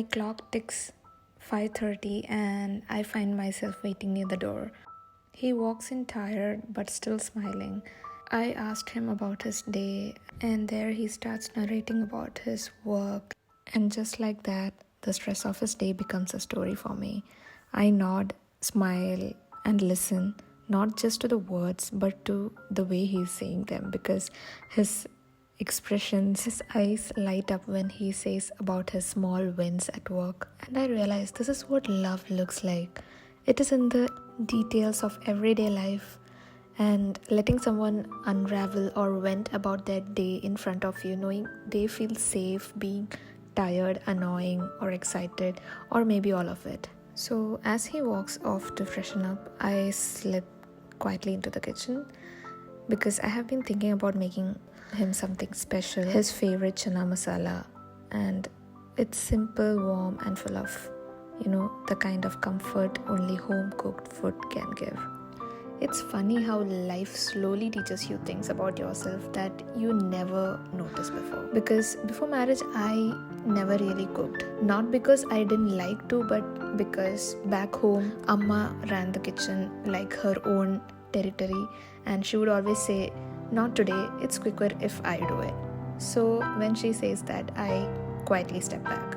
My clock ticks 5:30 and I find myself waiting near the door. He walks in tired but still smiling. I asked him about his day, and there he starts narrating about his work. And just like that, the stress of his day becomes a story for me. I nod, smile, and listen, not just to the words, but to the way he's saying them, because his expressions, his eyes light up when he says about his small wins at work. And I realize this is what love looks like. It is in the details of everyday life, and letting someone unravel or vent about their day in front of you, knowing they feel safe being tired, annoying, or excited, or maybe all of it. So as he walks off to freshen up, I slip quietly into the kitchen because I have been thinking about making him something special, his favorite chana masala, and it's simple, warm, and full of, the kind of comfort only home cooked food can give. It's funny how life slowly teaches you things about yourself that you never noticed before. Because before marriage, I never really cooked. Not because I didn't like to, but because back home, Amma ran the kitchen like her own territory, and she would always say, "Not today, it's quicker if I do it." So when she says that, I quietly step back.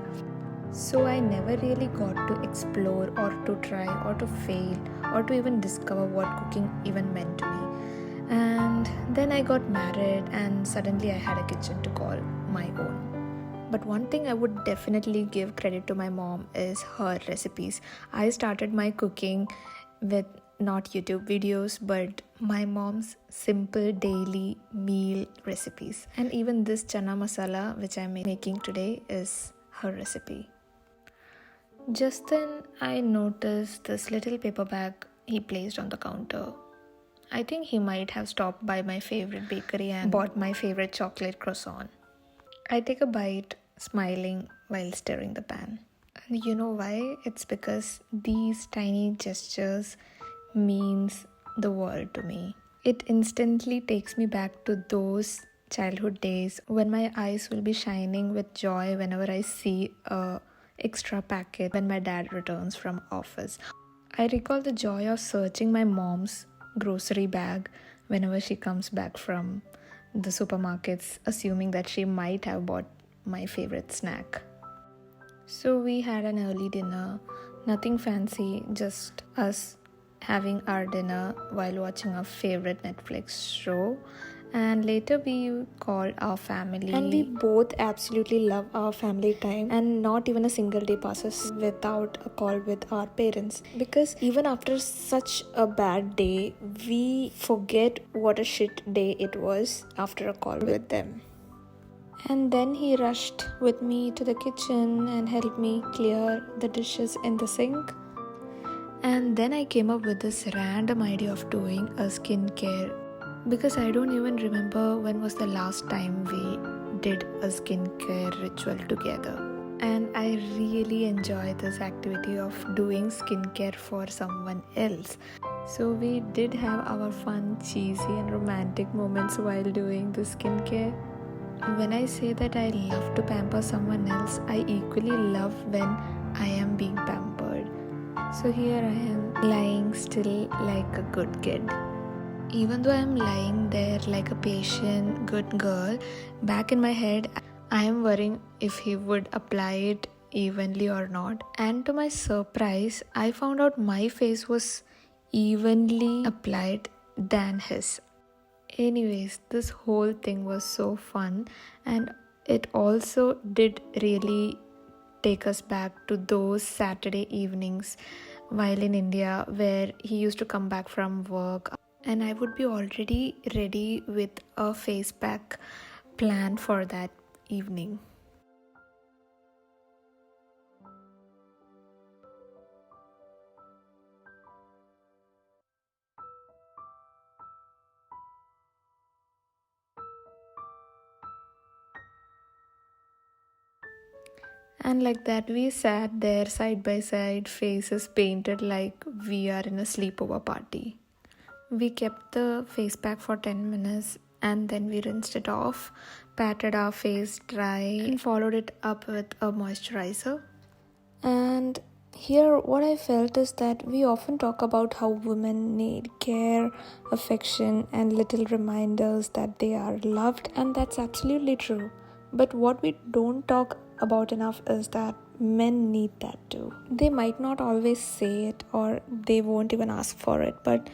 So I never really got to explore or to try or to fail or to even discover what cooking even meant to me. And then I got married and suddenly I had a kitchen to call my own. But one thing I would definitely give credit to my mom is her recipes. I started my cooking with not YouTube videos, but my mom's simple daily meal recipes. And even this chana masala which I'm making today is her recipe. Just then, I noticed this little paper bag he placed on the counter. I think he might have stopped by my favorite bakery and bought my favorite chocolate croissant. I take a bite, smiling while stirring the pan. And you know why? It's because these tiny gestures means the world to me. It instantly takes me back to those childhood days when my eyes will be shining with joy whenever I see a extra packet when my dad returns from office. I recall the joy of searching my mom's grocery bag whenever she comes back from the supermarkets, assuming that she might have bought my favorite snack. So we had an early dinner, nothing fancy, just us having our dinner while watching our favorite Netflix show. And later we called our family, and we both absolutely love our family time, and not even a single day passes without a call with our parents, because even after such a bad day we forget what a shit day it was after a call with them. And then he rushed with me to the kitchen and helped me clear the dishes in the sink. And then I came up with this random idea of doing a skincare, because I don't even remember when was the last time we did a skincare ritual together. And I really enjoy this activity of doing skincare for someone else. So we did have our fun, cheesy and romantic moments while doing the skincare. When I say that I love to pamper someone else, I equally love when I am being pampered. So here I am, lying still like a good kid. Even though I'm lying there like a patient, good girl, back in my head, I am worrying if he would apply it evenly or not. And to my surprise, I found out my face was evenly applied than his. Anyways, this whole thing was so fun, and it also did really take us back to those Saturday evenings while in India, where he used to come back from work and I would be already ready with a face pack planned for that evening. And like that, we sat there side by side, faces painted like we are in a sleepover party. We kept the face pack for 10 minutes and then we rinsed it off, patted our face dry, and followed it up with a moisturizer. And here, what I felt is that we often talk about how women need care, affection, and little reminders that they are loved, and that's absolutely true. But what we don't talk about enough is that men need that too. They might not always say it or they won't even ask for it, but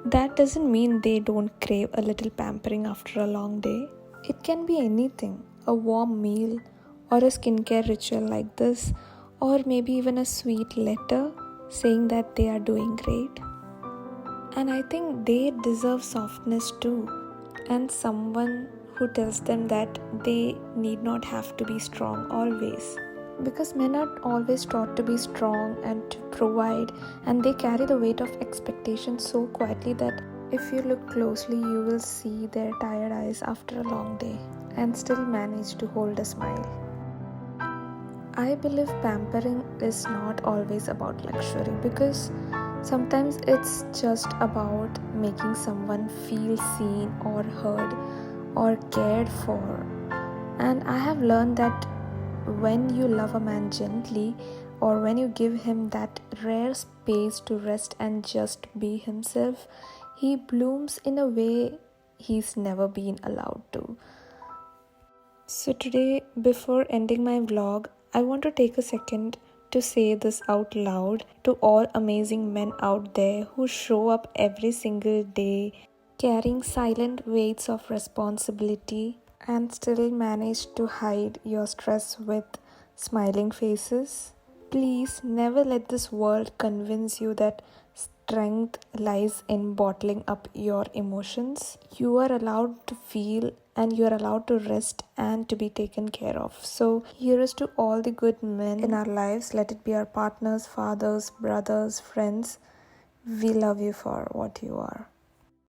that doesn't mean they don't crave a little pampering after a long day. It can be anything, a warm meal, or a skincare ritual like this, or maybe even a sweet letter saying that they are doing great. And I think they deserve softness too, and someone who tells them that they need not have to be strong always. Because men are always taught to be strong and to provide, and they carry the weight of expectation so quietly that if you look closely, you will see their tired eyes after a long day and still manage to hold a smile. I believe pampering is not always about luxury because sometimes it's just about making someone feel seen or heard or cared for. And I have learned that when you love a man gently or when you give him that rare space to rest and just be himself, he blooms in a way he's never been allowed to. So, today, before ending my vlog, I want to take a second to say this out loud to all amazing men out there who show up every single day carrying silent weights of responsibility and still manage to hide your stress with smiling faces. Please never let this world convince you that strength lies in bottling up your emotions. You are allowed to feel and you are allowed to rest and to be taken care of. So, here is to all the good men in our lives. Let it be our partners, fathers, brothers, friends. We love you for what you are.